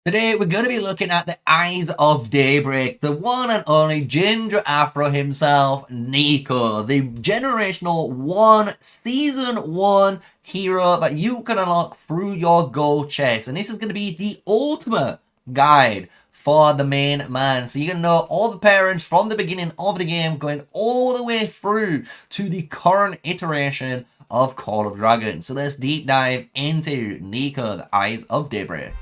Today we're going to be looking at the Eyes of Daybreak, the one and only Ginger Afro himself, Nico, the generational Season 1 hero that you can unlock through your gold chest. And this is going to be the ultimate guide for the main man. So you can know all the pairings from the beginning of the game going all the way through to the current iteration of Call of Dragons. So let's deep dive into Nico, the Eyes of Daybreak.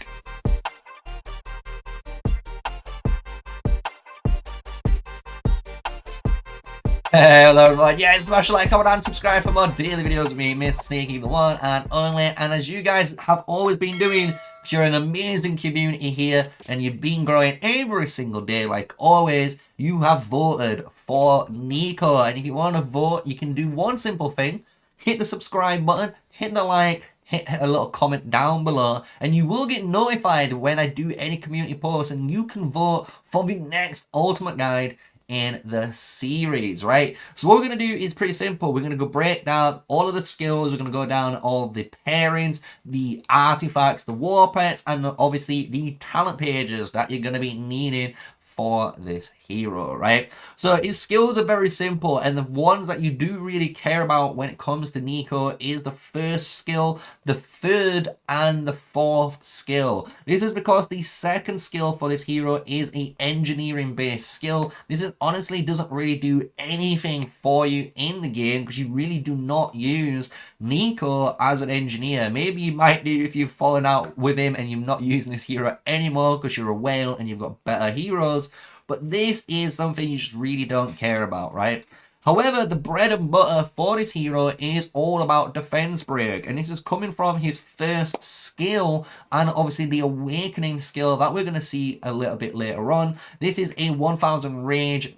Hello everyone, yeah, smash a like, comment and subscribe for more daily videos with me, MrSneakyy, the one and only. And as you guys have always been doing, because you're an amazing community here and you've been growing every single day like always, you have voted for Nico. And if you want to vote, you can do one simple thing: hit the subscribe button, hit the like, hit a little comment down below, and you will get notified when I do any community posts, and you can vote for the next ultimate guide in the series, right? So what we're going to do is pretty simple. We're going to go break down all of the skills. We're going to go down all the pairings, the artifacts, the war pets, and obviously the talent pages that you're going to be needing for this hero, right? So his skills are very simple, and the ones that you do really care about when it comes to Nico is the first skill, the third, and the fourth skill. This is because the second skill for this hero is an engineering based skill. This is honestly doesn't really do anything for you in the game because you really do not use Nico as an engineer. Maybe you might do if you've fallen out with him and you're not using this hero anymore because you're a whale and you've got better heroes. But this is something you just really don't care about, right? However, the bread and butter for this hero is all about defense break, and this is coming from his first skill and obviously the awakening skill that we're going to see a little bit later on. This is a 1000 range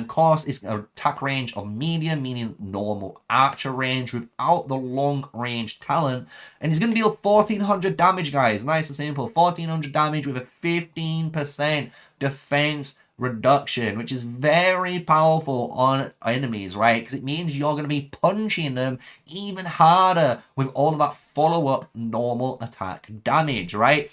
course. It's an attack range of medium, meaning normal archer range without the long range talent, and he's going to deal 1400 damage, guys. Nice and simple. 1400 damage with a 15% defense reduction, which is very powerful on enemies, right? Because it means you're going to be punching them even harder with all of that follow-up normal attack damage, right?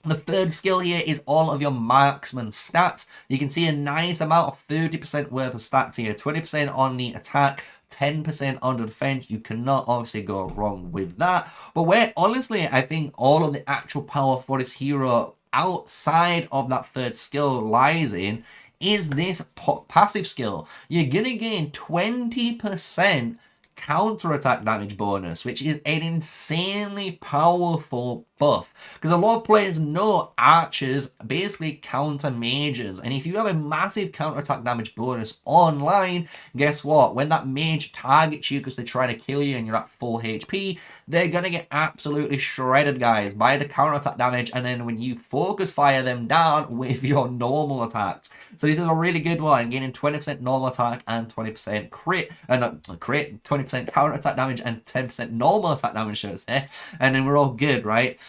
The third skill here is all of your marksman stats. You can see a nice amount of 30% worth of stats here. 20% on the attack, 10% on the defense. You cannot obviously go wrong with that. But where honestly I think all of the actual power for this hero outside of that third skill lies in is this passive skill. You're gonna gain 20% counter-attack damage bonus, which is an insanely powerful buff, because a lot of players know archers basically counter mages, and if you have a massive counter-attack damage bonus online, guess what? When that mage targets you because they're trying to kill you and you're at full HP, they're gonna get absolutely shredded, guys, by the counter-attack damage, and then when you focus fire them down with your normal attacks. So this is a really good one, gaining 20% normal attack and 20% crit, and 20% counter-attack damage and 10% normal attack damage, should I say, and then we're all good, right?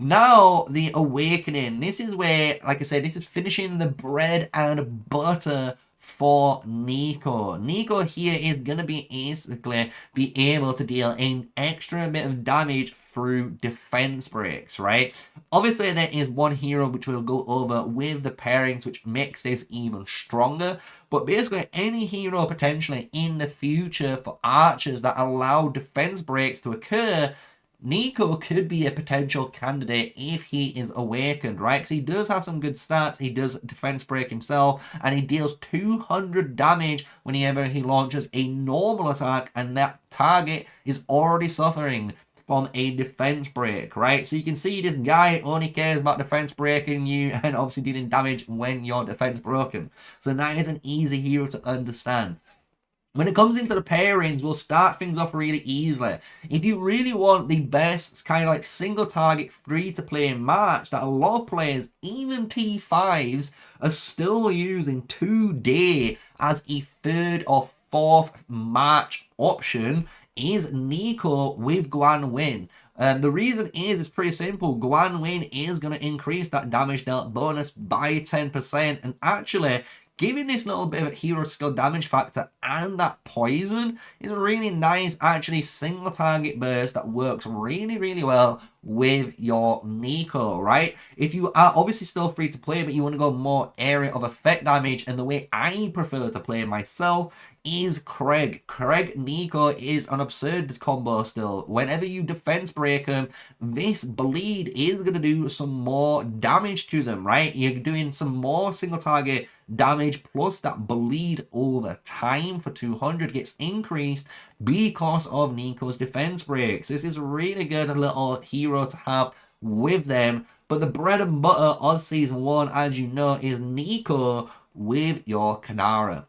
Now, the awakening. This is where, like I said, this is finishing the bread and butter for Nico. Nico here is going to be basically be able to deal an extra bit of damage through defense breaks, right? Obviously, there is one hero which we'll go over with the pairings, which makes this even stronger. But basically, any hero potentially in the future for archers that allow defense breaks to occur, Nico could be a potential candidate if he is awakened, right? Because he does have some good stats. He does defense break himself, and he deals 200 damage whenever he launches a normal attack, and that target is already suffering from a defense break, right? So you can see this guy only cares about defense breaking you and obviously dealing damage when your defense broken. So that is an easy hero to understand. When it comes into the pairings, we'll start things off really easily. If you really want the best kind of like single target free-to-play match that a lot of players, even T5s, are still using today as a third or fourth match option, is Nico with Guan Win. The reason is it's pretty simple. Guan Win is going to increase that damage dealt bonus by 10%, and actually giving this little bit of a hero skill damage factor and that poison is a really nice, actually, single target burst that works really, really well with your Nico, right? If you are obviously still free to play, but you want to go more area of effect damage, and the way I prefer to play myself is Craig. Craig Nico is an absurd combo still. Whenever you defense break him, this bleed is going to do some more damage to them, right? You're doing some more single target damage, plus that bleed over time for 200 gets increased because of Nico's defense breaks. This is a really good little hero to have with them. But the bread and butter of Season 1, as you know, is Nico with your Kanara.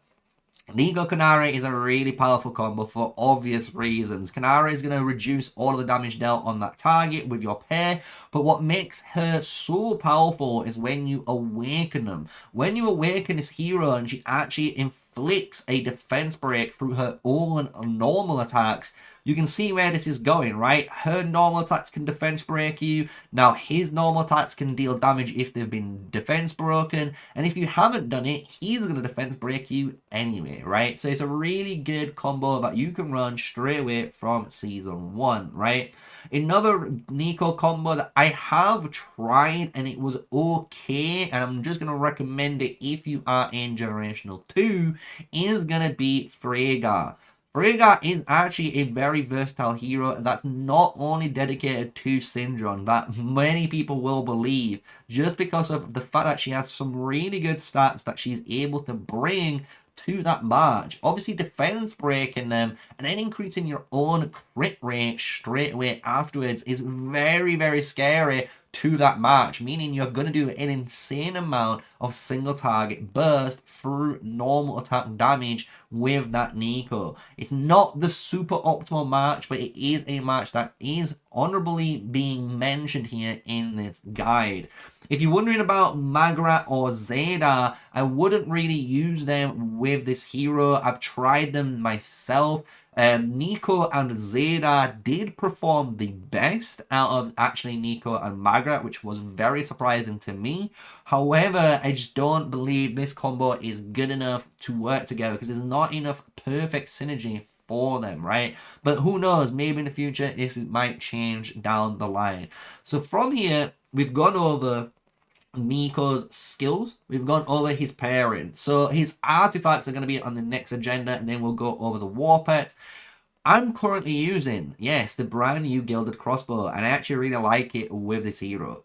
Nico Kanara is a really powerful combo for obvious reasons. Kanara is going to reduce all of the damage dealt on that target with your pair, but what makes her so powerful is when you awaken them. When you awaken this hero and she actually inflicts a defense break through her own normal attacks, you can see where this is going, right? Her normal attacks can defense break you. Now, his normal attacks can deal damage if they've been defense broken. And if you haven't done it, he's going to defense break you anyway, right? So it's a really good combo that you can run straight away from Season 1, right? Another Nico combo that I have tried and it was okay, and I'm just going to recommend it if you are in Generational 2, is going to be Freyga. Freyga is actually a very versatile hero that's not only dedicated to Syndron, that many people will believe, just because of the fact that she has some really good stats that she's able to bring to that match. Obviously, defense breaking them and then increasing your own crit rate straight away afterwards is very, very scary to that match, meaning you're going to do an insane amount of single target burst through normal attack damage with that Nico. It's not the super optimal match, but it is a match that is honorably being mentioned here in this guide. If you're wondering about Magra or Zeta, I wouldn't really use them with this hero. I've tried them myself. Nico and Zeta did perform the best out of actually Nico and Magra, which was very surprising to me. However, I just don't believe this combo is good enough to work together because there's not enough perfect synergy for them, right? But who knows, maybe in the future this might change down the line. So from here, we've gone over Nico's skills, we've gone over his pairing. So his artifacts are going to be on the next agenda, and then we'll go over the war pets. I'm currently using, yes, the brand new Gilded Crossbow, and I actually really like it with this hero.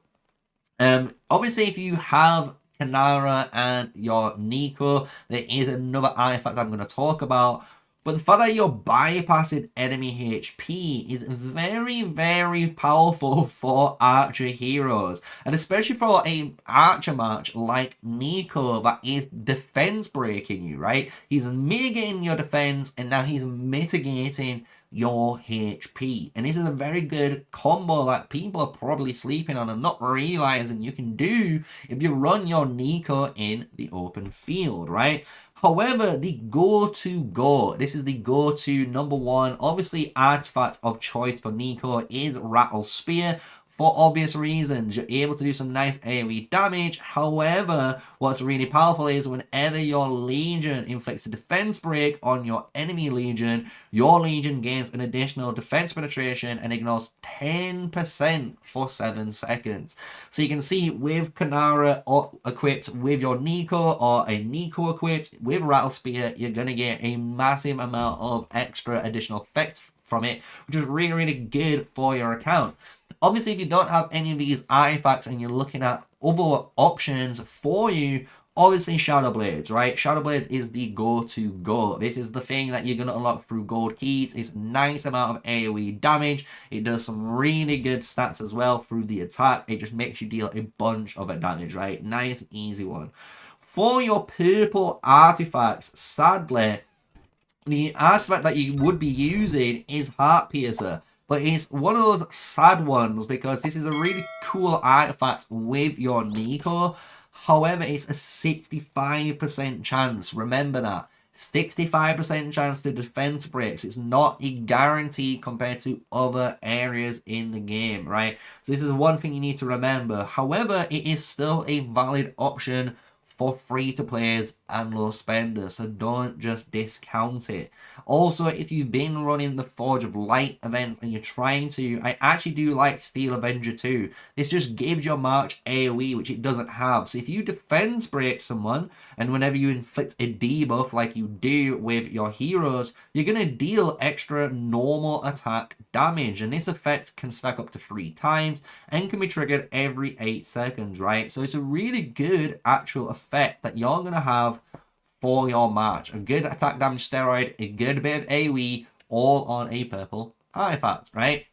Obviously, if you have Kanara and your Nico, there is another artifact I'm going to talk about. But the fact that you're bypassing enemy HP is very, very powerful for archer heroes. And especially for an archer match like Nico that is defense breaking you, right? He's mitigating your defense and now he's mitigating your HP. And this is a very good combo that people are probably sleeping on and not realizing you can do if you run your Nico in the open field, right? However, the go-to, this is the go-to number one, obviously artifact of choice for Nico is Rattle Spear. For obvious reasons, you're able to do some nice AoE damage. However, what's really powerful is whenever your Legion inflicts a defense break on your enemy Legion, your Legion gains an additional defense penetration and ignores 10% for 7 seconds. So you can see with Kanara equipped with your Nico or a Nico equipped with Rattle Spear, you're going to get a massive amount of extra additional effects from it, which is really, really good for your account. Obviously, if you don't have any of these artifacts and you're looking at other options for you, obviously Shadow Blades, right? Shadow Blades is the go-to-go. This is the thing that you're going to unlock through gold keys. It's a nice amount of AoE damage. It does some really good stats as well through the attack. It just makes you deal a bunch of damage, right? Nice, easy one. For your purple artifacts, sadly, the artifact that you would be using is Heart Piercer. But it's one of those sad ones because this is a really cool artifact with your Nico. However, it's a 65% chance. Remember that. 65% chance to defense breaks. It's not a guarantee compared to other areas in the game, right? So this is one thing you need to remember. However, it is still a valid option for free-to-players and low spenders, so don't just discount it. Also, if you've been running the Forge of Light events and you're trying to, I actually do like Steel Avenger too. This just gives your March AoE, which it doesn't have. So if you defense break someone, and whenever you inflict a debuff like you do with your heroes, you're going to deal extra normal attack damage. And this effect can stack up to 3 times and can be triggered every 8 seconds, right? So it's a really good actual effect that you're going to have for your March. A good attack damage steroid, a good bit of AoE, all on a purple artifact, right?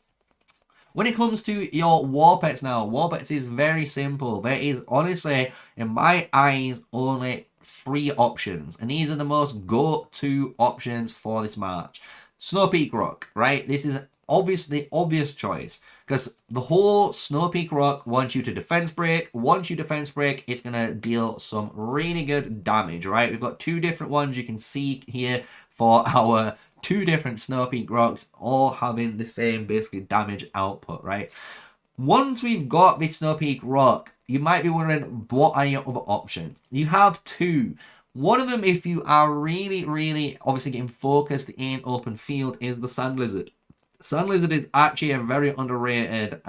When it comes to your war pets now, war pets is very simple. There is honestly, in my eyes, only 3 options. And these are the most go-to options for this March. Snow Peak Rock, right? This is obviously the obvious choice. Because the whole Snow Peak Rock wants you to defense break. Once you defense break, it's going to deal some really good damage, right? We've got 2 different ones you can see here for our 2 different Snow Peak Rocks, all having the same basically damage output, right? Once we've got this Snow Peak Rock, you might be wondering, what are your other options? You have 2. One of them, if you are really obviously getting focused in open field, is the Sand Lizard. Sand Lizard is actually a very underrated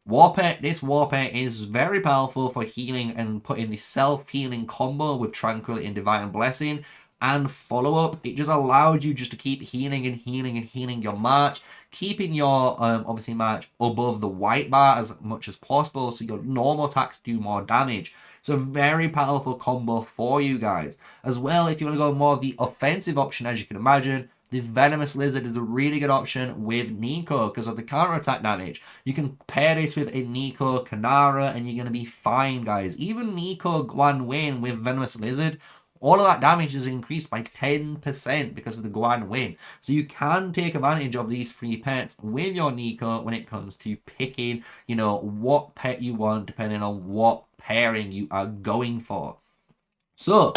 war pet. This war pet is very powerful for healing and putting the self-healing combo with Tranquility and Divine Blessing. And follow-up, it just allows you just to keep healing and healing and healing your March, keeping your obviously March above the white bar as much as possible, so your normal attacks do more damage. So very powerful combo for you guys. As well, if you want to go more of the offensive option, as you can imagine, the Venomous Lizard is a really good option with Nico because of the counter attack damage. You can pair this with a Nico Kanara and you're going to be fine, guys. Even Nico Guan Win with Venomous Lizard, all of that damage is increased by 10% because of the Guan Win. So you can take advantage of these 3 pets with your Nico when it comes to picking, you know, what pet you want depending on what pairing you are going for. So,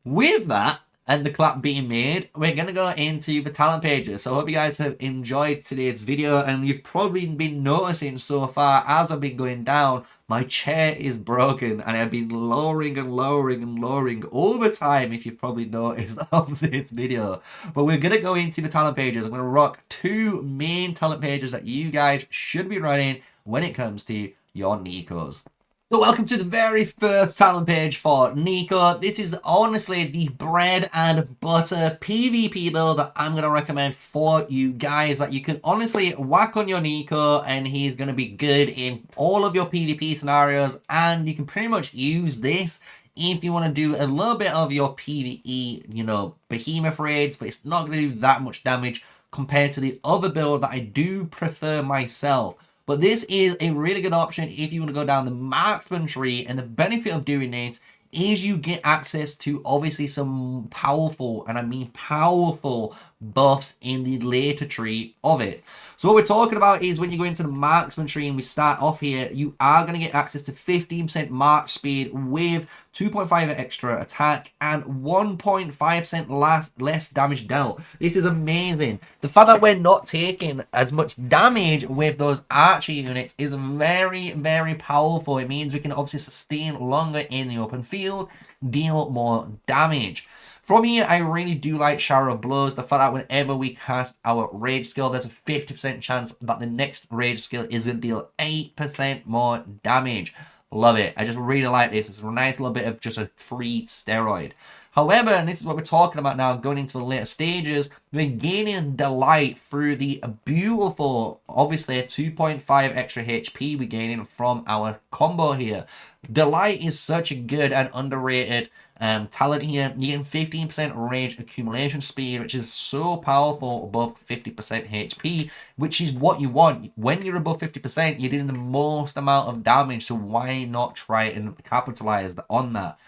with that, and the clap being made, we're going to go into the talent pages. So I hope you guys have enjoyed today's video, and you've probably been noticing so far as I've been going down, my chair is broken and I've been lowering and lowering and lowering over time, if you've probably noticed of this video. But we're going to go into the talent pages. I'm going to rock 2 main talent pages that you guys should be running when it comes to your Nikos. So welcome to the very first talent page for Nico. This is honestly the bread and butter PvP build that I'm going to recommend for you guys, that you can honestly whack on your Nico and he's going to be good in all of your PvP scenarios, and you can pretty much use this if you want to do a little bit of your PvE, you know, behemoth raids, but it's not going to do that much damage compared to the other build that I do prefer myself. But this is a really good option if you want to go down the marksman tree, and the benefit of doing this is you get access to obviously some powerful, and I mean powerful, buffs in the later tree of it. So what we're talking about is when you go into the marksman tree and we start off here, you are going to get access to 15% march speed with 2.5 extra attack and 1.5% less damage dealt. This is amazing. The fact that we're not taking as much damage with those archer units is very powerful. It means we can obviously sustain longer in the open field, deal more damage. From here, I really do like Shower of Blows. The fact that whenever we cast our rage skill, there's a 50% chance that the next rage skill is going to deal 8% more damage. Love it. I just really like this. It's a nice little bit of just a free steroid. However, and this is what we're talking about now, going into the later stages, we're gaining Delight through the beautiful, obviously, 2.5 extra HP we're gaining from our combo here. Delight is such a good and underrated talent here. You get 15% rage accumulation speed, which is so powerful above 50% HP, which is what you want. When you're above 50%, you're doing the most amount of damage, so why not try and capitalize on that?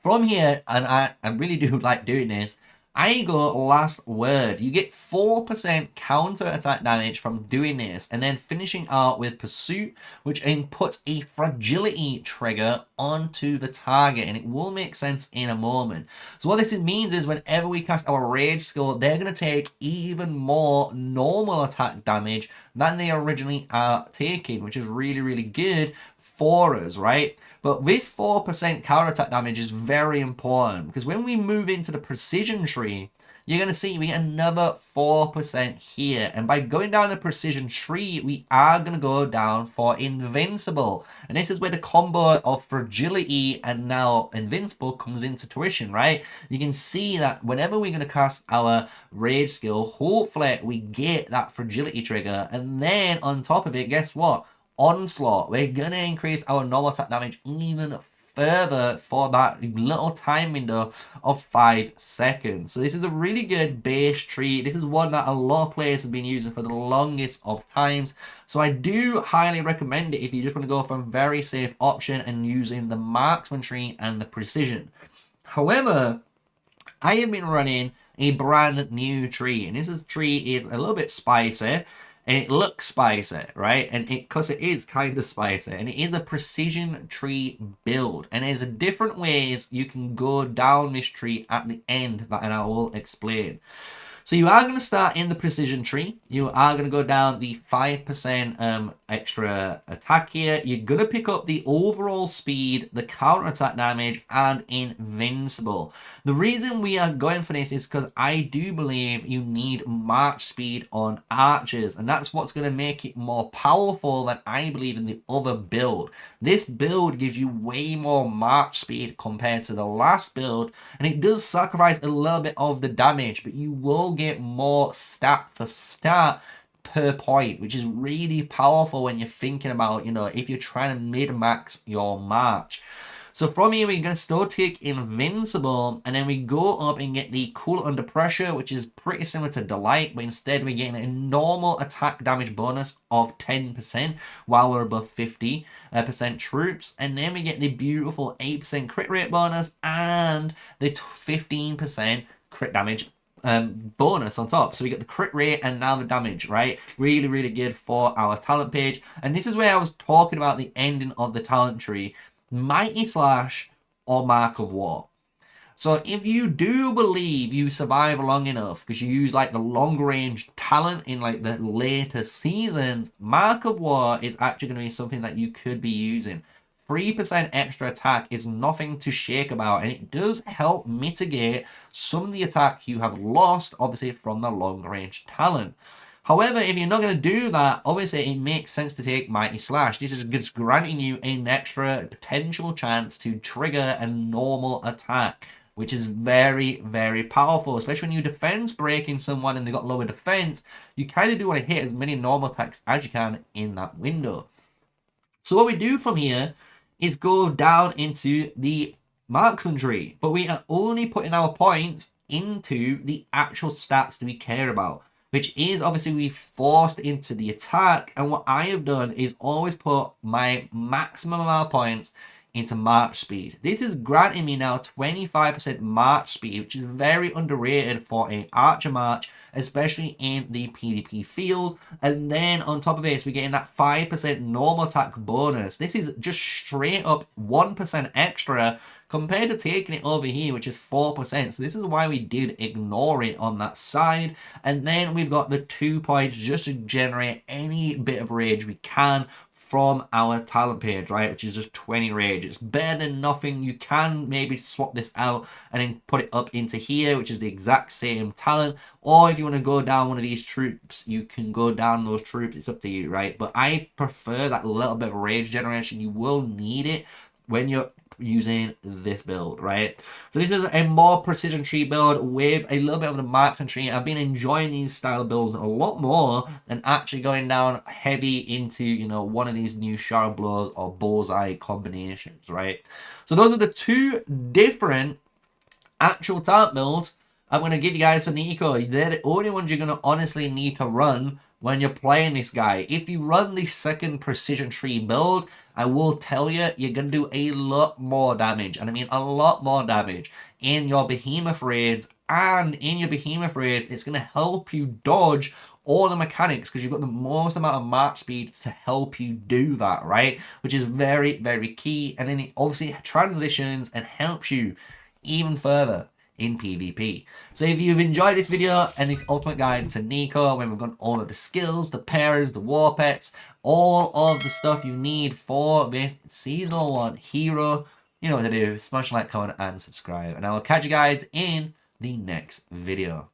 From here, and I really do like doing this, I go Last Word. You get 4% counter attack damage from doing this, and then finishing out with Pursuit, which inputs a fragility trigger onto the target, and it will make sense in a moment. So what this means is whenever we cast our rage skill, they're going to take even more normal attack damage than they originally are taking, which is really good for us, right? But this 4% counterattack damage is very important because when we move into the precision tree, you're going to see we get another 4% here. And by going down the precision tree, we are going to go down for invincible. And this is where the combo of fragility and now invincible comes into tuition, right? You can see that whenever we're going to cast our rage skill, hopefully we get that fragility trigger. And then on top of it, guess what? Onslaught. We're going to increase our normal attack damage even further for that little time window of 5 seconds. So this is a really good base tree. This is one that a lot of players have been using for the longest of times. So I do highly recommend it if you just want to go for a very safe option and using the marksman tree and the precision. However, I have been running a brand new tree, and this tree is a little bit spicy. And it looks spicy, right? And because it is kind of spicy. And it is a precision tree build. And there's different ways you can go down this tree at the end that I will explain. So you are going to start in the precision tree. You are going to go down the 5% extra attack here. You're going to pick up the overall speed, the counterattack damage, and invincible. The reason we are going for this is because I do believe you need march speed on archers. And that's what's going to make it more powerful than I believe in the other build. This build gives you way more march speed compared to the last build. And it does sacrifice a little bit of the damage, but you will get more stat for stat per point, which is really powerful when you're thinking about, you know, if you're trying to mid-max your march. So from here, we're going to still take Invincible, and then we go up and get the Cool Under Pressure, which is pretty similar to Delight, but instead we're getting a normal attack damage bonus of 10% while we're above 50% troops. And then we get the beautiful 8% crit rate bonus and the 15% crit damage bonus on top. So we get the crit rate and now the damage, right? Really, really good for our talent page. And this is where I was talking about the ending of the talent tree. Mighty Slash or Mark of War. So if you do believe you survive long enough because you use like the long range talent in like the later seasons, Mark of War is actually going to be something that you could be using. 3% extra attack is nothing to shake about, and it does help mitigate some of the attack you have lost, obviously, from the long range talent. However, if you're not going to do that, obviously it makes sense to take Mighty Slash. This is just granting you an extra potential chance to trigger a normal attack, which is very, very powerful, especially when you defense breaking someone and they got lower defense. You kind of do want to hit as many normal attacks as you can in that window. So what we do from here is go down into the marksman tree, but we are only putting our points into the actual stats that we care about, which is obviously we forced into the attack. And what I have done is always put my maximum amount of points into march speed. This is granting me now 25% march speed, which is very underrated for an archer march, especially in the PvP field. And then on top of this, we're getting that 5% normal attack bonus. This is just straight up 1% extra compared to taking it over here, which is 4%. So this is why we did ignore it on that side. And then we've got the 2 points just to generate any bit of rage we can from our talent page, right, which is just 20 rage. It's better than nothing. You can maybe swap this out and then put it up into here, which is the exact same talent. Or if you want to go down one of these troops, you can go down those troops. It's up to you, right? But I prefer that little bit of rage generation. You will need it when you're using this build, right? So this is a more precision tree build with a little bit of the marksman tree. I've been enjoying these style of builds a lot more than actually going down heavy into, you know, one of these new sharp blows or bullseye combinations, right? So those are the 2 different actual talent builds I'm going to give you guys for Nico. They're the only ones you're going to honestly need to run when you're playing this guy. If you run the second precision tree build, I will tell you, you're going to do a lot more damage. And I mean a lot more damage in your behemoth raids. And in your behemoth raids, it's going to help you dodge all the mechanics because you've got the most amount of march speed to help you do that, right? Which is very, very key. And then it obviously transitions and helps you even further in PvP. So if you've enjoyed this video and this ultimate guide to Nico, when we've gone over the skills, the pairings, the war pets, all of the stuff you need for this seasonal 1 hero, you know what to do. Smash like, comment, and subscribe. And I will catch you guys in the next video.